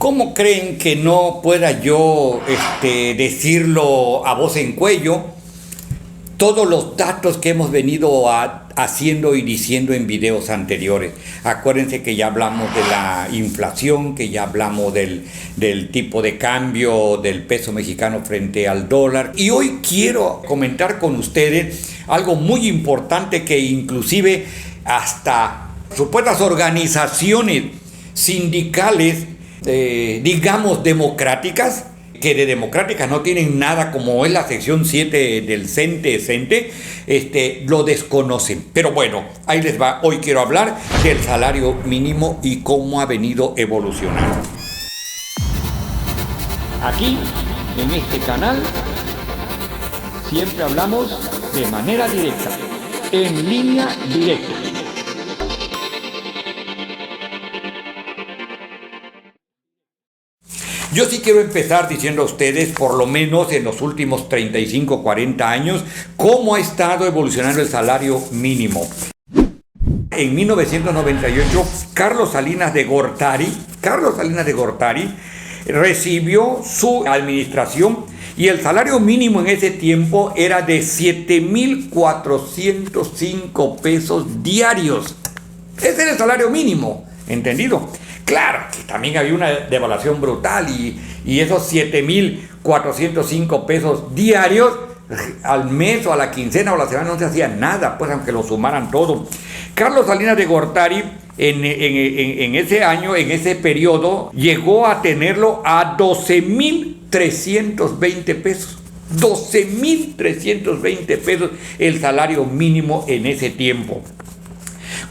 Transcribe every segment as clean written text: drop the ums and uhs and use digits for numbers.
¿Cómo creen que no pueda yo decirlo a voz en cuello? Todos los datos que hemos venido haciendo y diciendo en videos anteriores. Acuérdense que ya hablamos de la inflación, que ya hablamos del tipo de cambio del peso mexicano frente al dólar. Y hoy quiero comentar con ustedes algo muy importante que inclusive hasta supuestas organizaciones sindicales, digamos democráticas, que de democráticas no tienen nada, como es la sección 7 del CENTE, lo desconocen. Pero bueno, ahí les va. Hoy quiero hablar del salario mínimo y cómo ha venido evolucionando. Aquí, en este canal, siempre hablamos de manera directa, en línea directa. Yo sí quiero empezar diciendo a ustedes, por lo menos en los últimos 35, 40 años, cómo ha estado evolucionando el salario mínimo. En 1998, Carlos Salinas de Gortari recibió su administración y el salario mínimo en ese tiempo era de 7,405 pesos diarios. Ese era el salario mínimo, ¿entendido? Claro que también había una devaluación brutal y esos 7,405 pesos diarios al mes o a la quincena o a la semana no se hacía nada, pues aunque lo sumaran todo. Carlos Salinas de Gortari en ese año, en ese periodo, llegó a tenerlo a 12,320 pesos. 12,320 pesos el salario mínimo en ese tiempo.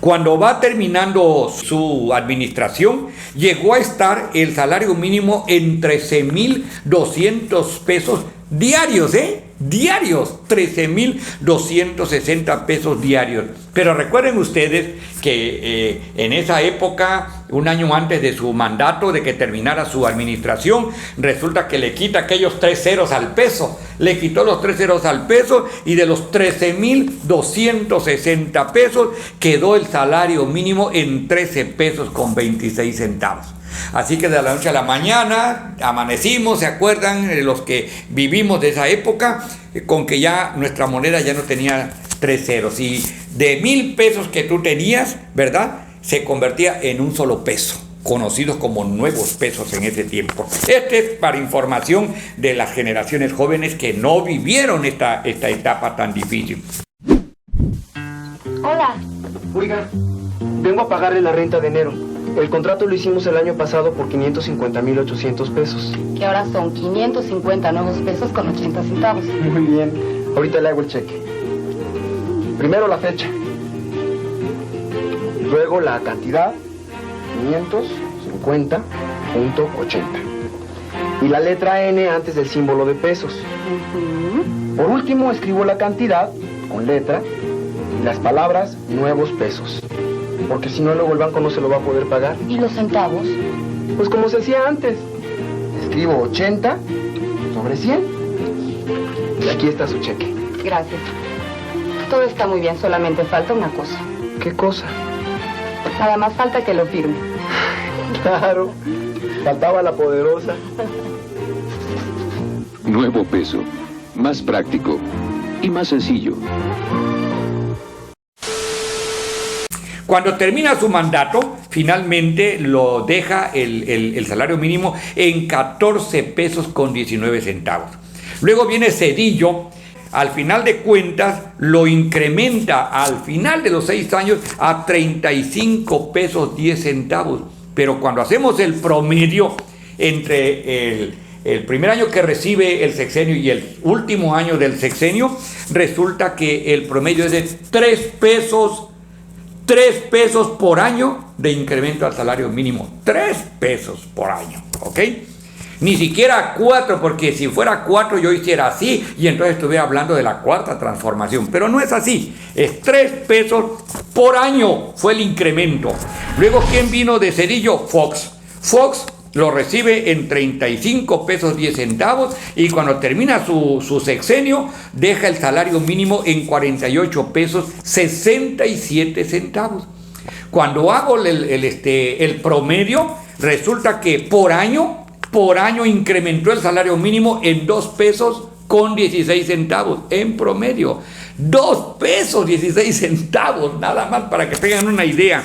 Cuando va terminando su administración, llegó a estar el salario mínimo en 13,200 pesos diarios, diarios, 13,260 pesos diarios. Pero recuerden ustedes que en esa época, un año antes de su mandato, de que terminara su administración, resulta que le quita aquellos 3 ceros al peso. Le quitó los 3 ceros al peso y de los 13,260 pesos quedó el salario mínimo en 13 pesos con 26 centavos. Así que de la noche a la mañana amanecimos, ¿se acuerdan los que vivimos de esa época? Con que ya nuestra moneda ya no tenía 3 ceros y de 1,000 pesos que tú tenías, ¿verdad? Se convertía en un solo peso, conocidos como nuevos pesos en ese tiempo. Este es para información de las generaciones jóvenes que no vivieron esta etapa tan difícil. Hola. Oiga, vengo a pagarle la renta de enero. El contrato lo hicimos el año pasado por 550,800 pesos. Que ahora son 550 nuevos pesos con 80 centavos. Muy bien. Ahorita le hago el cheque. Primero la fecha. Luego la cantidad, 550,80. Y la letra N antes del símbolo de pesos. Por último, escribo la cantidad con letra y las palabras nuevos pesos. Porque si no, luego el banco no se lo va a poder pagar. ¿Y los centavos? Pues como se hacía antes. Escribo 80 sobre 100. Y aquí está su cheque. Gracias. Todo está muy bien, solamente falta una cosa. ¿Qué cosa? Nada más falta que lo firme. Claro, faltaba la poderosa. Nuevo peso, más práctico y más sencillo. Cuando termina su mandato, finalmente lo deja el salario mínimo en 14 pesos con 19 centavos. Luego viene Zedillo, al final de cuentas lo incrementa al final de los 6 años a 35 pesos 10 centavos. Pero cuando hacemos el promedio entre el primer año que recibe el sexenio y el último año del sexenio, resulta que el promedio es de 3 pesos por año de incremento al salario mínimo. 3 pesos por año, ¿ok? Ni siquiera 4, porque si fuera 4 yo hiciera así y entonces estuviera hablando de la cuarta transformación. Pero no es así, es 3 pesos por año fue el incremento. Luego, ¿quién vino de Zedillo? Fox. Fox lo recibe en 35 pesos 10 centavos y cuando termina su sexenio deja el salario mínimo en 48 pesos 67 centavos. Cuando hago el promedio, resulta que por año incrementó el salario mínimo en 2 pesos con 16 centavos en promedio. 2 pesos 16 centavos, nada más para que tengan una idea.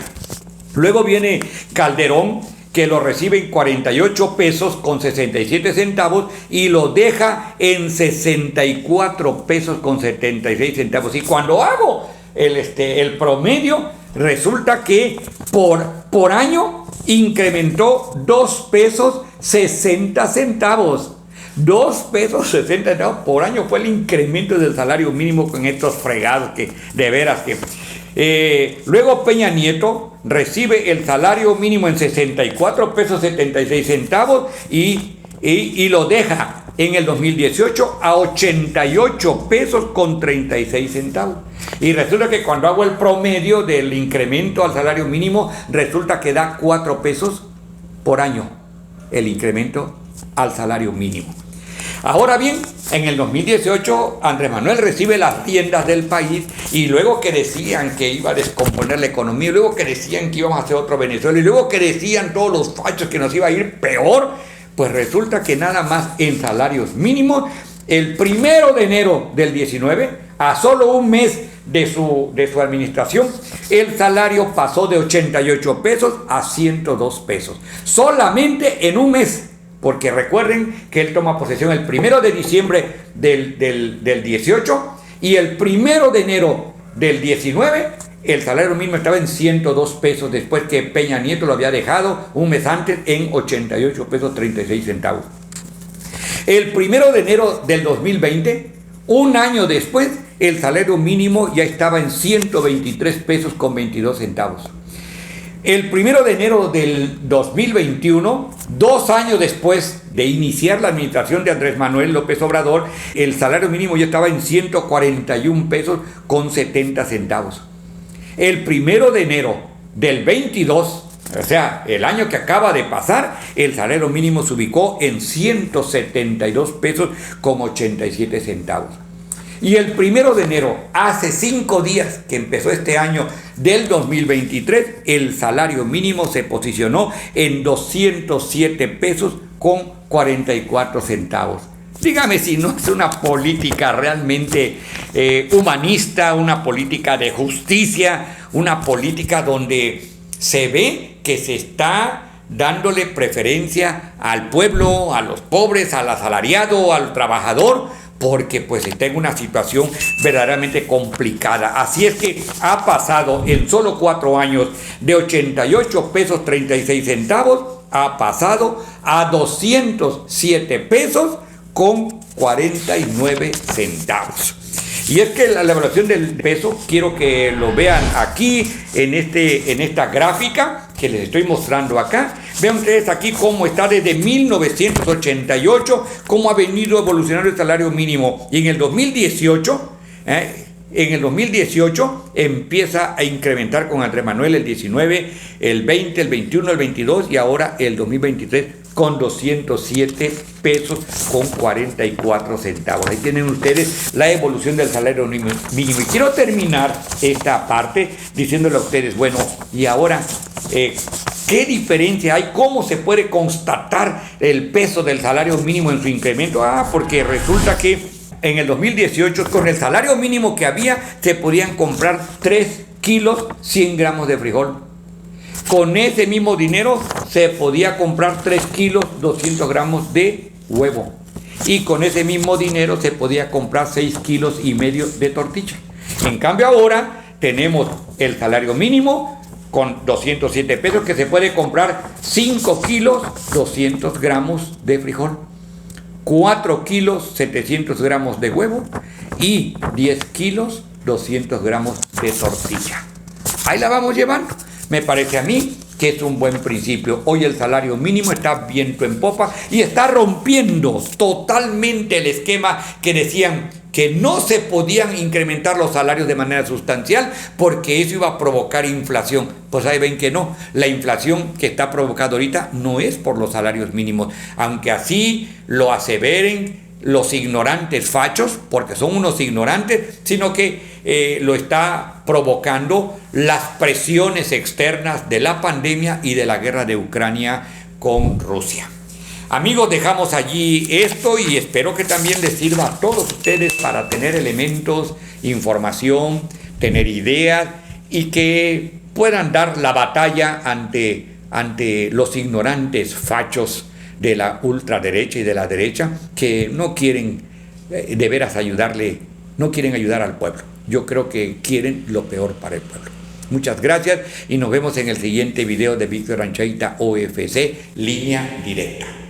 Luego viene Calderón, que lo recibe en 48 pesos con 67 centavos y lo deja en 64 pesos con 76 centavos. Y cuando hago el promedio, resulta que por año incrementó 2 pesos 60 centavos. 2 pesos 60 centavos por año fue el incremento del salario mínimo con estos fregados que de veras que... luego Peña Nieto recibe el salario mínimo en 64 pesos 76 centavos y lo deja en el 2018 a 88 pesos con 36 centavos. Y resulta que cuando hago el promedio del incremento al salario mínimo, resulta que da 4 pesos por año el incremento al salario mínimo. Ahora bien, en el 2018 Andrés Manuel recibe las riendas del país y luego que decían que iba a descomponer la economía, y luego que decían que íbamos a hacer otro Venezuela, y luego que decían todos los fachos que nos iba a ir peor, pues resulta que nada más en salarios mínimos, el 1 de enero del 19, a solo un mes de su administración, el salario pasó de 88 pesos a 102 pesos. Solamente en un mes. Porque recuerden que él toma posesión el 1 de diciembre del 18 y el 1 de enero del 19 el salario mínimo estaba en 102 pesos después que Peña Nieto lo había dejado un mes antes en 88 pesos 36 centavos. El 1 de enero del 2020, un año después, el salario mínimo ya estaba en 123 pesos con 22 centavos. El 1 de enero del 2021, 2 años después de iniciar la administración de Andrés Manuel López Obrador, el salario mínimo ya estaba en 141 pesos con 70 centavos. El 1 de enero del 22, o sea, el año que acaba de pasar, el salario mínimo se ubicó en 172 pesos con 87 centavos. Y el 1 de enero, hace 5 días que empezó este año del 2023, el salario mínimo se posicionó en 207 pesos con 44 centavos. Dígame si no es una política realmente humanista, una política de justicia, una política donde se ve que se está dándole preferencia al pueblo, a los pobres, al asalariado, al trabajador, porque pues está en una situación verdaderamente complicada. Así es que ha pasado en solo 4 años de 88 pesos 36 centavos, ha pasado a 207 pesos con 49 centavos. Y es que la evaluación del peso, quiero que lo vean aquí en esta gráfica que les estoy mostrando acá. Vean ustedes aquí cómo está desde 1988, cómo ha venido evolucionando el salario mínimo. Y en el 2018, empieza a incrementar con Andrés Manuel el 19, el 20, el 21, el 22 y ahora el 2023 con 207 pesos con 44 centavos. Ahí tienen ustedes la evolución del salario mínimo. Y quiero terminar esta parte diciéndole a ustedes, bueno, y ahora, ¿qué diferencia hay? ¿Cómo se puede constatar el peso del salario mínimo en su incremento? Porque resulta que en el 2018, con el salario mínimo que había, se podían comprar 3 kilos 100 gramos de frijol. Con ese mismo dinero se podía comprar 3 kilos 200 gramos de huevo. Y con ese mismo dinero se podía comprar 6 kilos y medio de tortilla. En cambio ahora tenemos el salario mínimo con 207 pesos que se puede comprar 5 kilos 200 gramos de frijol, 4 kilos 700 gramos de huevo y 10 kilos 200 gramos de tortilla. Ahí la vamos llevando. Me parece a mí que es un buen principio. Hoy el salario mínimo está viento en popa y está rompiendo totalmente el esquema que decían que no se podían incrementar los salarios de manera sustancial porque eso iba a provocar inflación. Pues ahí ven que no, la inflación que está provocada ahorita no es por los salarios mínimos, aunque así lo aseveren los ignorantes fachos, porque son unos ignorantes, sino que lo está provocando las presiones externas de la pandemia y de la guerra de Ucrania con Rusia. Amigos, dejamos allí esto y espero que también les sirva a todos ustedes para tener elementos, información, tener ideas y que puedan dar la batalla ante los ignorantes fachos de la ultraderecha y de la derecha que no quieren de veras ayudarle, no quieren ayudar al pueblo. Yo creo que quieren lo peor para el pueblo. Muchas gracias y nos vemos en el siguiente video de Víctor Anchaita OFC, Línea Directa.